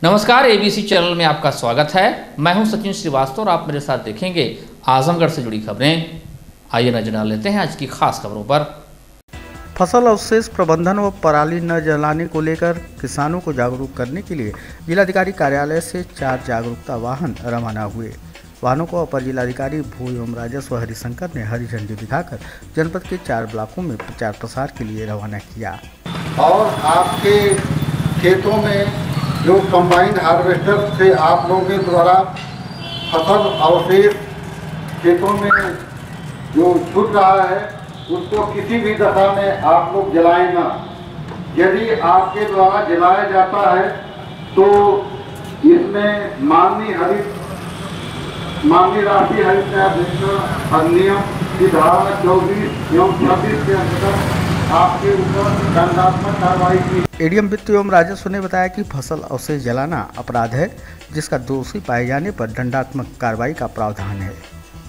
नमस्कार, ABC channel में आपका स्वागत है। मैं हूं सचिन श्रीवास्तव और आप मेरे साथ देखेंगे आजमगढ़ से जुड़ी खबरें। आइए नजर डाल लेते हैं आज की खास खबरों पर। फसल अवशेष प्रबंधन व पराली न जलाने को लेकर किसानों को जागरूक करने के लिए जिलाधिकारी कार्यालय से 4 जागरूकता वाहन रवाना हुए। वाहनों को अपर जिलाधिकारी भू एवं राजस्व हरिशंकर ने हरी झंडी दिखाकर जनपद के 4 ब्लॉकों में प्रचार प्रसार के लिए रवाना किया। और आपके खेतों में जो कंबाइन हार्वेस्टर से आप लोगों के द्वारा फसल अवशेष खेतों में जो छूट रहा है उसको किसी भी दशा में आप लोग जलाएं ना। यदि आपके द्वारा जलाया जाता है तो इसमें माननीय राष्ट्रीय हरित अधिनियम की धारा 24 एवं 26 के अंतर्गत आपके ऊपर दंडात्मक कार्रवाई की। एडीएम वित्त एवं राजस्व ने बताया कि फसल अवशेष जलाना अपराध है, जिसका दोषी पाए जाने पर दंडात्मक कार्रवाई का प्रावधान है।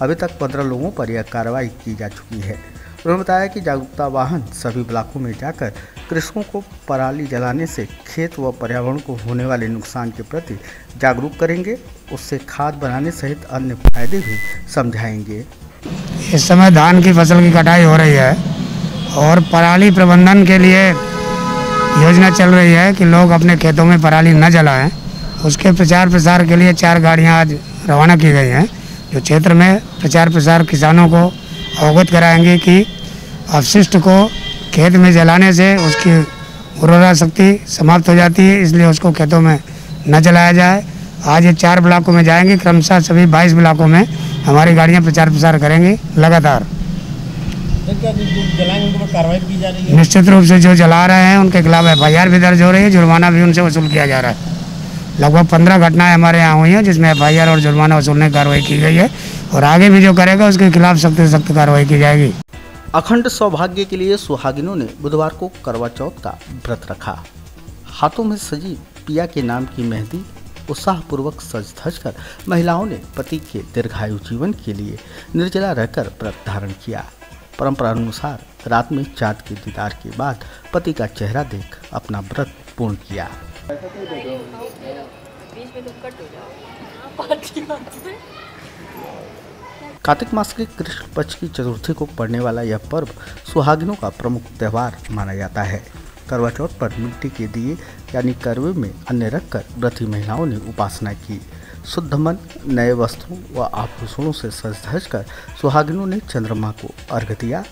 अभी तक 15 लोगों पर यह कार्रवाई की जा चुकी है। उन्होंने बताया कि जागरूकता वाहन सभी ब्लॉकों में जाकर कृषकों को पराली जलाने से खेत व पर्यावरण को होने वाले नुकसान के प्रति जागरूक करेंगे, उससे खाद बनाने सहित अन्य फायदे भी समझाएंगे। इस समय धान की फसल की कटाई हो रही है और पराली प्रबंधन के लिए योजना चल रही है कि लोग अपने खेतों में पराली न जलाएं। उसके प्रचार प्रसार के लिए 4 गाड़ियां आज रवाना की गई हैं, जो क्षेत्र में प्रचार प्रसार किसानों को अवगत कराएंगे कि अपशिष्ट को खेत में जलाने से उसकी उर्वरा शक्ति समाप्त हो जाती है, इसलिए उसको खेतों में न जलाया जाए। आज ये 4 ब्लॉकों में जाएंगे, क्रमशः सभी 22 ब्लॉकों में हमारी गाड़ियाँ प्रचार प्रसार करेंगी लगातार। कार्रवाई की जा रही है। निश्चित रूप से जो जला रहे हैं उनके खिलाफ FIR भी दर्ज हो रही है, जुर्माना भी उनसे वसूल किया जा रहा है। लगभग 15 घटनाएं हमारे यहाँ हुई हैं जिसमें FIR और जुर्माना वसूलने की कार्रवाई की गई है और आगे भी जो करेगा उसके खिलाफ सख्त से सख्त कार्रवाई की जाएगी। अखंड सौभाग्य के लिए सुहागिनों ने बुधवार को करवा चौथ का व्रत रखा। हाथों में सजी पिया के नाम की मेहंदी उत्साहपूर्वक सज धज कर महिलाओं ने पति के दीर्घायु जीवन के लिए निर्जला रहकर व्रत धारण किया। परंपरा अनुसार रात में चाँद के दीदार के बाद पति का चेहरा देख अपना व्रत पूर्ण किया। कार्तिक मास के कृष्ण पक्ष की चतुर्थी को पड़ने वाला यह पर्व सुहागिनों का प्रमुख त्यौहार माना जाता है। करवा चौथ पर मिट्टी के दिए यानी करवे में अन्न रखकर व्रती महिलाओं ने उपासना की। शुद्ध मन, नए वस्त्रों व आभूषणों से सज धज कर सुहागिनों ने चंद्रमा को अर्घ्य दिया।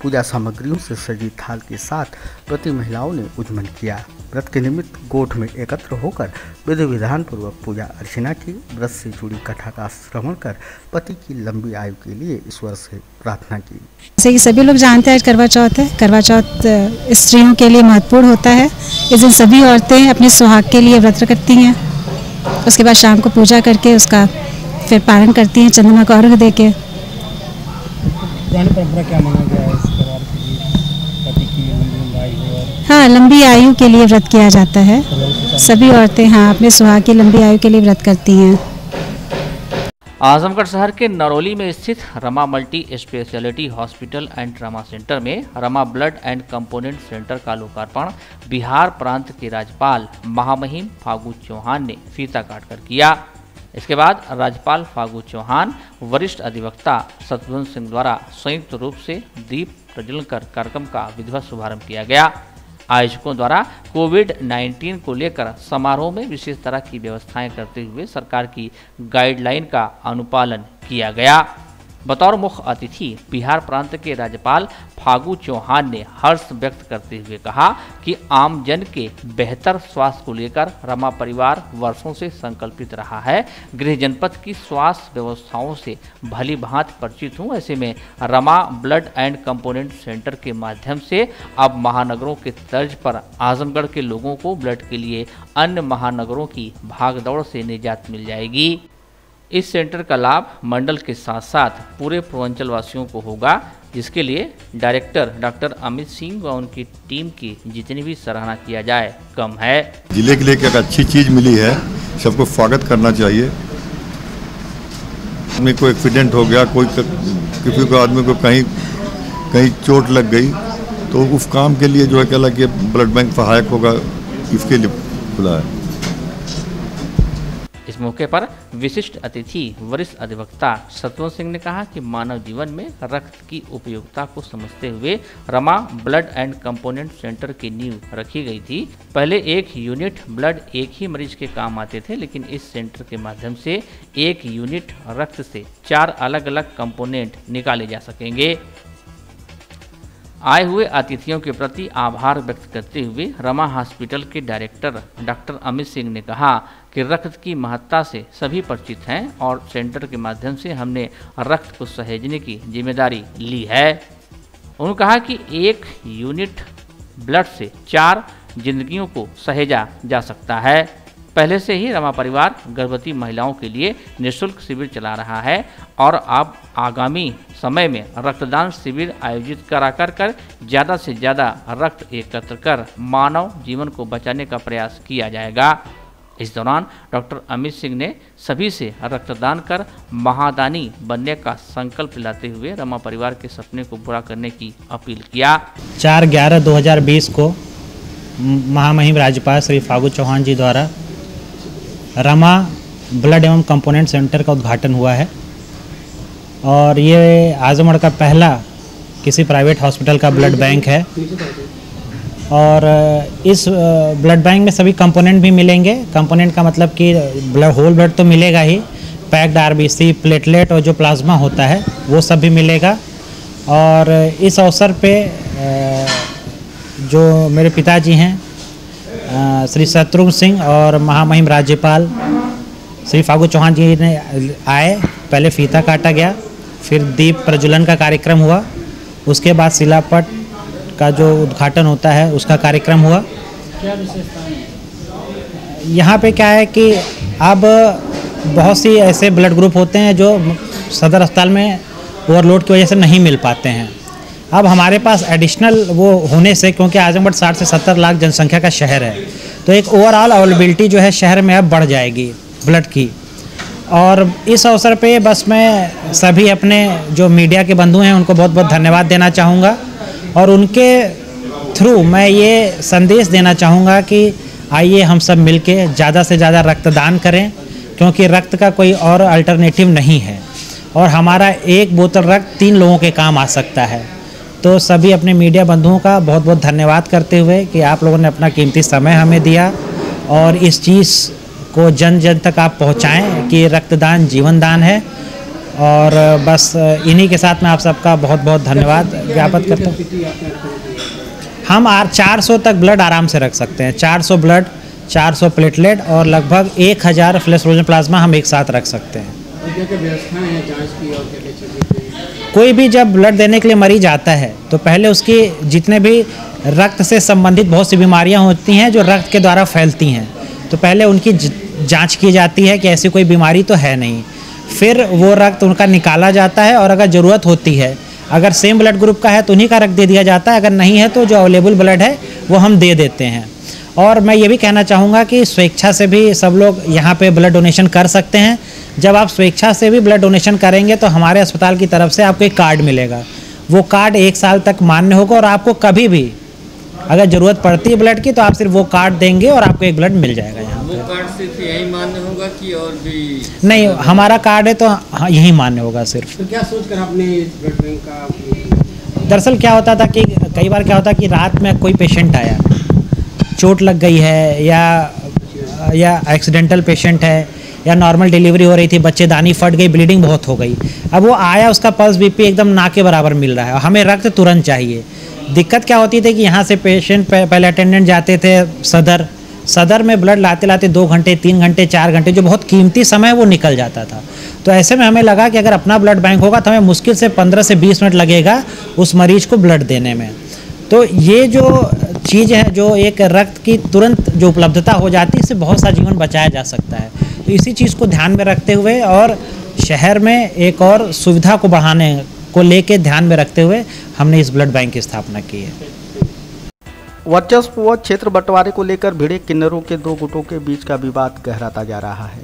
पूजा सामग्रियों से सजी थाल के साथ व्रती महिलाओं ने उज्जमन किया। व्रत के निमित्त गोठ में एकत्र होकर विधि विधान पूर्वक पूजा अर्चना की। व्रत से जुड़ी कथा का श्रवण कर पति की लंबी आयु के लिए ईश्वर से प्रार्थना की। जैसे कि सभी लोग जानते हैं करवा चौथ है। करवा चौथ स्त्रियों के लिए महत्वपूर्ण होता है। इस दिन सभी औरतें अपने सुहाग के लिए व्रत करती हैं। उसके बाद शाम को पूजा करके उसका फिर पारण करती हैं चंद्रमा को अर्घ्य देके। परंपरा क्या माना गया है इस परिवार के लिए? पति की लंबी आयु। हाँ, लंबी आयु के लिए व्रत किया जाता है। सभी औरतें अपने सुहाग की लंबी आयु के लिए व्रत करती हैं। आजमगढ़ शहर के नरौली में स्थित Rama multi speciality hospital and trauma centre में Rama blood and component centre का लोकार्पण बिहार प्रांत के राज्यपाल महामहिम फागू चौहान ने फीता काटकर किया। इसके बाद राज्यपाल फागू चौहान, वरिष्ठ अधिवक्ता शत्रुघ्न सिंह द्वारा संयुक्त रूप से दीप प्रज्वलन कर कार्यक्रम का विधिवत शुभारंभ किया गया। आयोजकों द्वारा कोविड-19 को लेकर समारोह में विशेष तरह की व्यवस्थाएं करते हुए सरकार की गाइडलाइन का अनुपालन किया गया। बतौर मुख्य अतिथि बिहार प्रांत के राज्यपाल फागू चौहान ने हर्ष व्यक्त करते हुए कहा कि आम जन के बेहतर स्वास्थ्य को लेकर रमा परिवार वर्षों से संकल्पित रहा है। गृह जनपद की स्वास्थ्य व्यवस्थाओं से भली भांति परिचित हूँ। ऐसे में Rama blood and component centre के माध्यम से अब महानगरों के तर्ज पर आजमगढ़ के लोगों को ब्लड के लिए अन्य महानगरों की भागदौड़ से निजात मिल जाएगी। इस सेंटर का लाभ मंडल के साथ साथ पूरे पूर्वांचल वासियों को होगा, जिसके लिए डायरेक्टर डॉक्टर अमित सिंह व उनकी टीम की जितनी भी सराहना किया जाए कम है। जिले के लिए एक अच्छी चीज़ मिली है, सबको स्वागत करना चाहिए। कोई एक्सीडेंट हो गया, किसी को आदमी को कहीं चोट लग गई तो उस काम के लिए जो है क्या कि ब्लड बैंक सहायक होगा, इसके लिए खुला है। इस मौके पर विशिष्ट अतिथि वरिष्ठ अधिवक्ता सतवंत सिंह ने कहा कि मानव जीवन में रक्त की उपयोगिता को समझते हुए Rama blood and component centre की नींव रखी गई थी। पहले एक यूनिट ब्लड एक ही मरीज के काम आते थे, लेकिन इस सेंटर के माध्यम से एक यूनिट रक्त से 4 अलग अलग कंपोनेंट निकाले जा सकेंगे। आए हुए अतिथियों के प्रति आभार व्यक्त करते हुए रमा हॉस्पिटल के डायरेक्टर डॉक्टर अमित सिंह ने कहा कि रक्त की महत्ता से सभी परिचित हैं और सेंटर के माध्यम से हमने रक्त को सहेजने की जिम्मेदारी ली है। उन्होंने कहा कि एक यूनिट ब्लड से 4 जिंदगियों को सहेजा जा सकता है। पहले से ही रमा परिवार गर्भवती महिलाओं के लिए निःशुल्क शिविर चला रहा है और अब आगामी समय में रक्तदान शिविर आयोजित कर ज़्यादा से ज़्यादा रक्त एकत्र कर मानव जीवन को बचाने का प्रयास किया जाएगा। इस दौरान डॉक्टर अमित सिंह ने सभी से रक्तदान कर महादानी बनने का संकल्प लेते हुए रमा परिवार के सपने को पूरा करने की अपील किया। 4/11/2020 को महामहिम राज्यपाल श्री फागू चौहान जी द्वारा रमा ब्लड एवं कंपोनेंट सेंटर का उद्घाटन हुआ है और ये आजमगढ़ का पहला किसी प्राइवेट हॉस्पिटल का ब्लड बैंक है और इस ब्लड बैंक में सभी कंपोनेंट भी मिलेंगे। कंपोनेंट का मतलब कि होल ब्लड तो मिलेगा ही, पैक्ड आरबीसी, प्लेटलेट और जो प्लाज्मा होता है वो सब भी मिलेगा। और इस अवसर पे जो मेरे पिताजी हैं श्री शत्रुघ्न सिंह और महामहिम राज्यपाल श्री फागू चौहान जी ने आए। पहले फीता काटा गया, फिर दीप प्रज्वलन का कार्यक्रम हुआ, उसके बाद शिलापट का जो उद्घाटन होता है उसका कार्यक्रम हुआ। क्या विशेषता है यहाँ पे क्या है कि अब बहुत सी ऐसे ब्लड ग्रुप होते हैं जो सदर अस्पताल में ओवरलोड की वजह से नहीं मिल पाते हैं। अब हमारे पास एडिशनल वो होने से, क्योंकि आजमगढ़ 60 से 70 लाख जनसंख्या का शहर है, तो एक ओवरऑल अवेलेबिलिटी जो है शहर में अब बढ़ जाएगी ब्लड की। और इस अवसर पे बस मैं सभी अपने जो मीडिया के बंधु हैं उनको बहुत बहुत धन्यवाद देना चाहूँगा और उनके थ्रू मैं ये संदेश देना चाहूँगा कि आइए हम सब मिलके ज़्यादा से ज़्यादा रक्तदान करें, क्योंकि रक्त का कोई और अल्टरनेटिव नहीं है और हमारा एक बोतल रक्त 3 लोगों के काम आ सकता है। तो सभी अपने मीडिया बंधुओं का बहुत बहुत धन्यवाद करते हुए कि आप लोगों ने अपना कीमती समय हमें दिया और इस चीज़ को जन जन तक आप पहुंचाएं कि रक्तदान जीवन दान है। और बस इन्हीं के साथ मैं आप सबका बहुत बहुत धन्यवाद ज्ञापित करता हूँ। हम 400 तक ब्लड आराम से रख सकते हैं, 400 ब्लड, 400 प्लेटलेट और लगभग 1000 फ्लोरोसेंट प्लाज्मा हम एक साथ रख सकते हैं। कोई भी जब ब्लड देने के लिए मरीज आता है तो पहले उसकी जितने भी रक्त से संबंधित बहुत सी बीमारियां होती हैं जो रक्त के द्वारा फैलती हैं, तो पहले उनकी जांच की जाती है कि ऐसी कोई बीमारी तो है नहीं। फिर वो रक्त उनका निकाला जाता है और अगर ज़रूरत होती है, अगर सेम ब्लड ग्रुप का है तो उन्हीं का रक्त दे दिया जाता है, अगर नहीं है तो जो अवेलेबल ब्लड है वो हम दे देते हैं। और मैं ये भी कहना चाहूँगा कि स्वेच्छा से भी सब लोग यहाँ पे ब्लड डोनेशन कर सकते हैं। जब आप स्वेच्छा से भी ब्लड डोनेशन करेंगे तो हमारे अस्पताल की तरफ से आपको एक कार्ड मिलेगा, वो कार्ड 1 साल तक मान्य होगा और आपको कभी भी अगर ज़रूरत पड़ती है ब्लड की तो आप सिर्फ वो कार्ड देंगे और आपको एक ब्लड मिल जाएगा। यहाँ वो कार्ड सिर्फ यही मान्य होगा कि और भी? नहीं, हमारा कार्ड है तो हाँ यही मान्य होगा सिर्फ। तो क्या सोच कर आपने ब्लड बैंक का? दरअसल क्या होता था कि कई बार क्या होता कि रात में कोई पेशेंट आया, चोट लग गई है या एक्सीडेंटल पेशेंट है या नॉर्मल डिलीवरी हो रही थी, बच्चेदानी फट गई, ब्लीडिंग बहुत हो गई, अब वो आया उसका पल्स बीपी एकदम ना के बराबर मिल रहा है और हमें रक्त तुरंत चाहिए। दिक्कत क्या होती थी कि यहाँ से पेशेंट पहले अटेंडेंट जाते थे सदर में ब्लड लाते लाते 2 घंटे 3 घंटे 4 घंटे जो बहुत कीमती समय वो निकल जाता था। तो ऐसे में हमें लगा कि अगर अपना ब्लड बैंक होगा तो हमें मुश्किल से 15 से 20 मिनट लगेगा उस मरीज को ब्लड देने में। तो ये जो चीज़ है, जो एक रक्त की तुरंत जो उपलब्धता हो जाती है, इससे बहुत सा जीवन बचाया जा सकता है। तो इसी चीज़ को ध्यान में रखते हुए और शहर में एक और सुविधा को बढ़ाने को लेके ध्यान में रखते हुए हमने इस ब्लड बैंक की स्थापना की है। वर्चस्व व क्षेत्र बंटवारे को लेकर भिड़े किन्नरों के 2 गुटों के बीच का विवाद गहराता जा रहा है।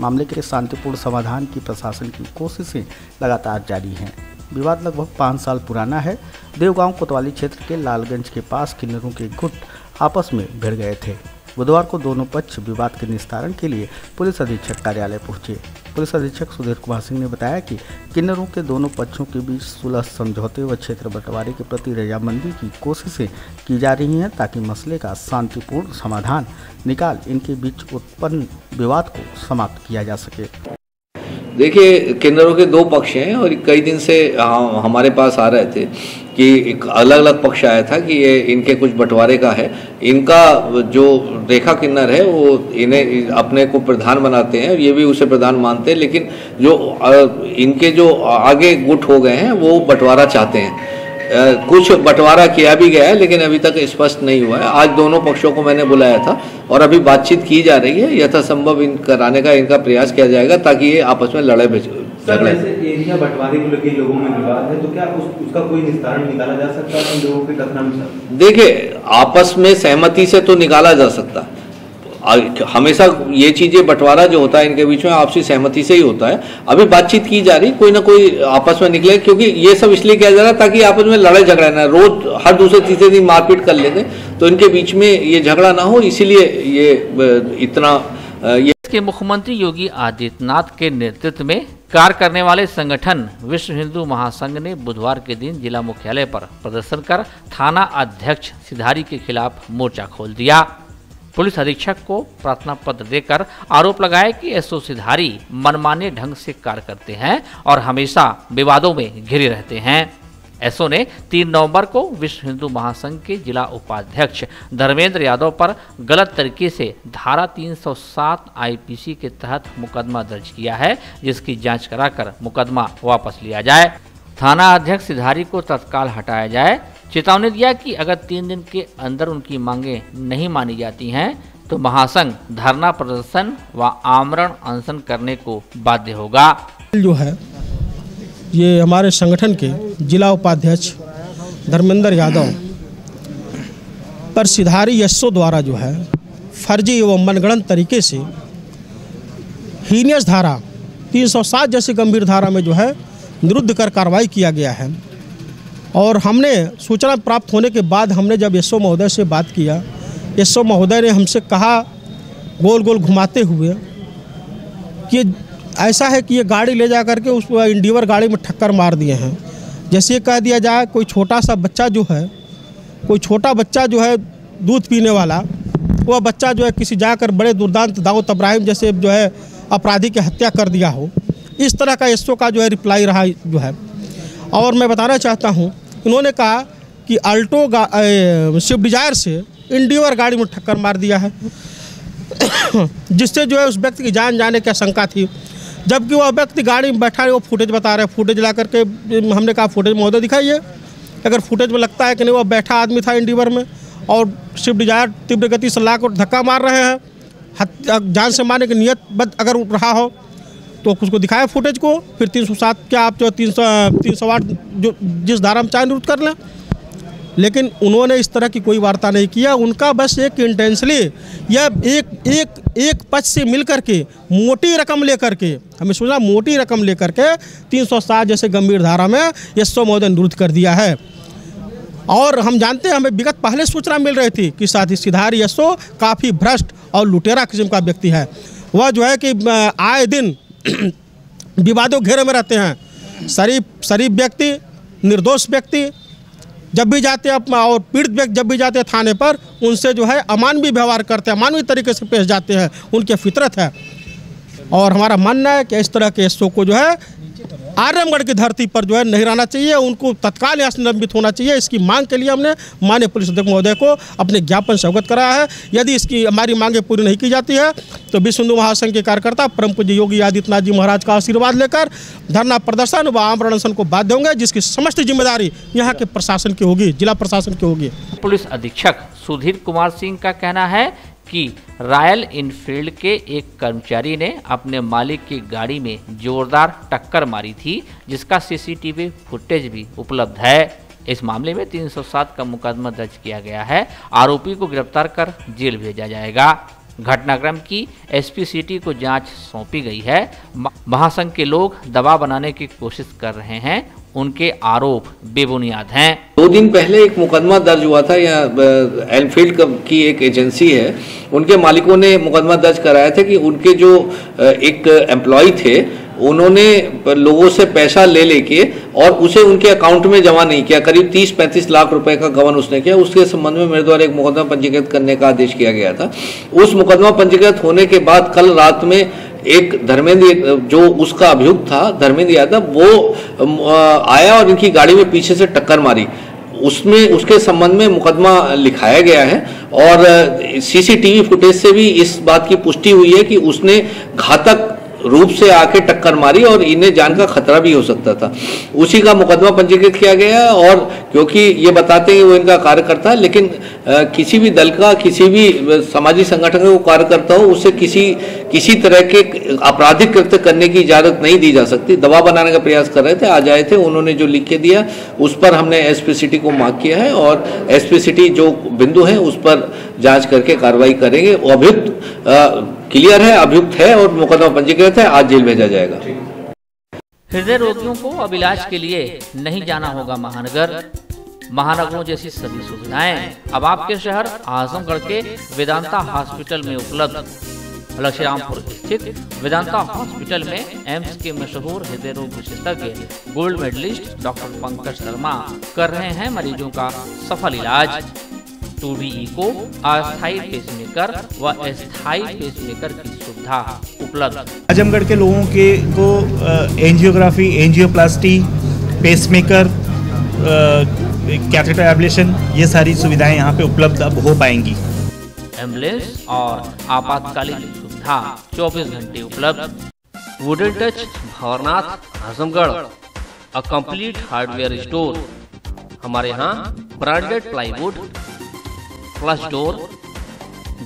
मामले के शांतिपूर्ण समाधान की प्रशासन की कोशिशें लगातार जारी हैं। विवाद लगभग 5 साल पुराना है। देवगांव कोतवाली क्षेत्र के लालगंज के पास किन्नरों के गुट आपस में भिड़ गए थे। बुधवार को दोनों पक्ष विवाद के निस्तारण के लिए पुलिस अधीक्षक कार्यालय पहुंचे। पुलिस अधीक्षक सुधीर कुमार सिंह ने बताया कि किन्नरों के दोनों पक्षों के बीच सुलह समझौते व क्षेत्र बंटवारे के प्रति रजामंदी की कोशिशें की जा रही हैं ताकि मसले का शांतिपूर्ण समाधान निकाल इनके बीच उत्पन्न विवाद को समाप्त किया जा सके। देखिए, किन्नरों के दो पक्ष हैं और कई दिन से हमारे पास आ रहे थे कि एक अलग अलग पक्ष आया था कि ये इनके कुछ बंटवारे का है। इनका जो रेखा किन्नर है वो इन्हें अपने को प्रधान बनाते हैं, ये भी उसे प्रधान मानते हैं, लेकिन जो इनके जो आगे गुट हो गए हैं वो बंटवारा चाहते हैं। कुछ बंटवारा किया भी गया है लेकिन अभी तक स्पष्ट नहीं हुआ है। आज दोनों पक्षों को मैंने बुलाया था और अभी बातचीत की जा रही है। यथासंभव इन कराने का इनका प्रयास किया जाएगा ताकि ये आपस में लड़े सर, वैसे एरिया बंटवारे को लेकर लोगों में विवाद है, तो क्या उसका कोई निस्तारण निकाला जा सकता है लोगों के कथनानुसार? देखिए, आपस में सहमति से तो निकाला जा सकता है। हमेशा ये चीजें बंटवारा जो होता है इनके बीच में आपसी सहमति से ही होता है। अभी बातचीत की जा रही, कोई ना कोई आपस में निकले, क्योंकि ये सब इसलिए किया जा रहा है ताकि आपस में लड़ाई झगड़ा ना, रोज हर दूसरे तीसरे दिन मारपीट कर लेते तो इनके बीच में ये झगड़ा ना हो, इसीलिए ये इतना के मुख्यमंत्री योगी आदित्यनाथ के नेतृत्व में कार्य करने वाले संगठन विश्व हिंदू महासंघ ने बुधवार के दिन जिला मुख्यालय पर प्रदर्शन कर थाना अध्यक्ष सिधारी के खिलाफ मोर्चा खोल दिया। पुलिस अधीक्षक को प्रार्थना पत्र देकर आरोप लगाया कि एसओ सिधारी मनमाने ढंग से कार्य करते हैं और हमेशा विवादों में घिरे रहते हैं। एसओ ने 3 नवंबर को विश्व हिंदू महासंघ के जिला उपाध्यक्ष धर्मेंद्र यादव पर गलत तरीके से धारा 307 आईपीसी के तहत मुकदमा दर्ज किया है, जिसकी जांच कराकर मुकदमा वापस लिया जाए। थाना अध्यक्ष सिधारी को तत्काल हटाया जाए। चेतावनी दिया कि अगर 3 दिन के अंदर उनकी मांगें नहीं मानी जाती हैं तो महासंघ धरना प्रदर्शन व आमरण अनशन करने को बाध्य होगा। जो है ये हमारे संगठन के जिला उपाध्यक्ष धर्मेंद्र यादव पर सिधारी एसओ द्वारा जो है फर्जी एवं मनगढ़ंत तरीके से हीनियस धारा 307 जैसी गंभीर धारा में जो है निरुद्ध कर कार्रवाई किया गया है। और हमने सूचना प्राप्त होने के बाद हमने जब एसओ महोदय से बात किया, एसओ महोदय ने हमसे कहा गोल गोल घुमाते हुए कि ऐसा है कि ये गाड़ी ले जा करके उस इंडिवर गाड़ी में ठक्कर मार दिए हैं। जैसे कह दिया जाए कोई छोटा सा बच्चा जो है, कोई छोटा बच्चा जो है दूध पीने वाला, वह बच्चा जो है किसी जाकर बड़े दुर्दांत दाऊद इब्राहिम जैसे जो है अपराधी की हत्या कर दिया हो, इस तरह का एसओ का जो है रिप्लाई रहा जो है। और मैं बताना चाहता हूँ, इन्होंने कहा कि अल्टो स्विफ्ट डिजायर से इंडिवर गाड़ी में ठक्कर मार दिया है जिससे जो है उस व्यक्ति की जान जाने की आशंका थी, जबकि वह व्यक्ति गाड़ी में बैठा है। वो फुटेज बता रहे हैं, फुटेज ला करके हमने कहा फुटेज महोदय दिखाइए। अगर फुटेज में लगता है कि नहीं वह बैठा आदमी था इंडिवर में और स्विफ्ट डिजायर तीव्र गति से ला कर धक्का मार रहे हैं, जान से मारने की नियत बद अगर रहा हो तो उसको दिखाया फुटेज को। फिर 307 क्या आप जो 308 जो जिस धारा में चाहे निरुद्ध कर लें, लेकिन उन्होंने इस तरह की कोई वार्ता नहीं किया। उनका बस एक इंटेंशनली या एक पक्ष से मिल करके मोटी रकम लेकर के, हमें सोचा मोटी रकम लेकर के 307 जैसे गंभीर धारा में एसओ महोदय निरुद्ध कर दिया है। और हम जानते हैं, हमें विगत पहले सूचना मिल रही थी कि साथ ही सिधारी एसओ काफ़ी भ्रष्ट और लुटेरा किस्म का व्यक्ति है। वह जो है कि आए दिन विवादों घेरे में रहते हैं। शरीफ व्यक्ति, निर्दोष व्यक्ति जब भी जाते हैं और पीड़ित व्यक्ति जब भी जाते हैं थाने पर, उनसे जो है अमानवीय व्यवहार करते हैं, अमानवीय तरीके से पेश जाते हैं, उनकी फितरत है। और हमारा मानना है कि इस तरह के एसओ को जो है आजमगढ़ की धरती पर जो है नहीं रहना चाहिए, उनको तत्काल यहाँ से निलंबित होना चाहिए। इसकी मांग के लिए हमने माननीय पुलिस अधीक्षक महोदय को अपने ज्ञापन से अवगत कराया है। यदि इसकी हमारी मांगें पूरी नहीं की जाती है तो विश्व हिंदू महासंघ के कार्यकर्ता परम पूज्य योगी आदित्यनाथ जी महाराज का आशीर्वाद लेकर धरना प्रदर्शन व आमरण अनशन को बाध्य होंगे, जिसकी समस्त जिम्मेदारी यहाँ के प्रशासन की होगी, जिला प्रशासन की होगी। पुलिस अधीक्षक सुधीर कुमार सिंह का कहना है कि रॉयल इनफील्ड के एक कर्मचारी ने अपने मालिक की गाड़ी में जोरदार टक्कर मारी थी, जिसका सीसीटीवी फुटेज भी उपलब्ध है। इस मामले में 307 का मुकदमा दर्ज किया गया है। आरोपी को गिरफ्तार कर जेल भेजा जाएगा। घटनाक्रम की एसपी सिटी को जांच सौंपी गई है। महासंघ के लोग दबाव बनाने की कोशिश कर रहे हैं, उनके आरोप बेबुनियाद हैं। 2 दिन पहले एक मुकदमा दर्ज हुआ था, यहाँ एनफील्ड की एक एजेंसी है, उनके मालिकों ने मुकदमा दर्ज कराया था कि उनके जो एक एम्प्लॉय थे उन्होंने लोगों से पैसा ले लेके और उसे उनके अकाउंट में जमा नहीं किया। करीब 30-35 लाख रुपए का गबन उसने किया। उसके संबंध में मेरे द्वारा एक मुकदमा पंजीकृत करने का आदेश किया गया था। उस मुकदमा पंजीकृत होने के बाद कल रात में एक धर्मेंद्र, जो उसका अभियुक्त था धर्मेंद्र यादव, वो आया और इनकी गाड़ी में पीछे से टक्कर मारी। उसमें उसके संबंध में मुकदमा लिखाया गया है और सीसीटीवी फुटेज से भी इस बात की पुष्टि हुई है कि उसने घातक रूप से आके टक्कर मारी और इन्हें जान का खतरा भी हो सकता था। उसी का मुकदमा पंजीकृत किया गया है और क्योंकि ये बताते हैं कि वो इनका कार्यकर्ता है, लेकिन किसी भी दल का, किसी भी सामाजिक संगठन का वो कार्यकर्ता हो, उसे किसी तरह के आपराधिक कृत्य करने की इजाजत नहीं दी जा सकती। दबाव बनाने का प्रयास कर रहे थे, आज आए थे, उन्होंने जो लिख के दिया उस पर हमने एसपी सिटी को मार्क किया है और एसपी सिटी जो बिंदु है उस पर जांच करके कार्रवाई करेंगे। अभियुक्त क्लियर है, अभियुक्त है और मुकदमा पंजीकृत है, आज जेल भेजा जाएगा। हृदय रोगियों को अब इलाज के लिए नहीं जाना होगा महानगर। महानगरों जैसी सभी सुविधाएं अब आपके शहर आजमगढ़ के वेदांता हॉस्पिटल में उपलब्ध। लक्ष्मीरामपुर स्थित वेदांता हॉस्पिटल में एम्स के मशहूर हृदय रोग विशेषज्ञ gold medallist doctor Pankaj Sharma कर रहे हैं मरीजों का सफल इलाज। 2D इको, अस्थायी पेसमेकर व अस्थायी पेसमेकर की सुविधा उपलब्ध। आजमगढ़ के लोगों के को angiography, angioplasty, pacemaker, catheter ablation, ये सारी सुविधाएं यहाँ पे उपलब्ध अब हो पाएंगी। एम्बुलेंस और आपातकालीन सुविधा 24 घंटे उपलब्ध। Wooden touch Bhawarnath Azamgarh, a complete hardware store. हमारे यहाँ branded plywood, flush door,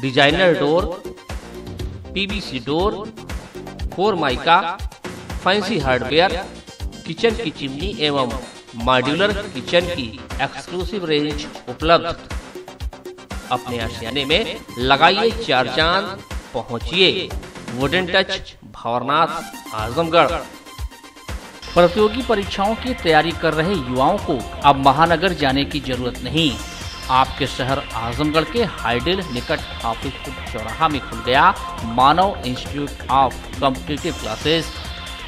designer door, PVC door, 4 mica, fancy hardware, kitchen की चिमनी एवं मॉड्यूलर किचन की एक्सक्लूसिव रेंज उपलब्ध। अपने आशियाने में लगाइए 4 चांद, पहुंचिए वुडन टच भवरनाथ आजमगढ़। प्रतियोगी परीक्षाओं की तैयारी कर रहे युवाओं को अब महानगर जाने की जरूरत नहीं। आपके शहर आजमगढ़ के हाईडेल निकट हाफिजपुर चौराहा में खुल गया मानव इंस्टीट्यूट ऑफ कॉम्पिटिटिव क्लासेस,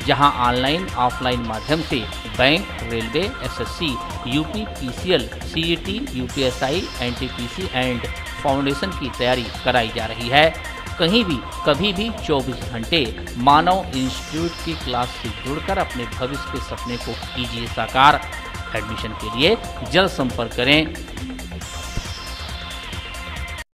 जहां ऑनलाइन ऑफलाइन माध्यम से bank, railway, SSC, UP, PCL, CET, UPSI, NTPC and foundation की तैयारी कराई जा रही है। कहीं भी कभी भी 24 घंटे मानव इंस्टीट्यूट की क्लास से जुड़कर अपने भविष्य के सपने को कीजिए साकार। एडमिशन के लिए जल्द संपर्क करें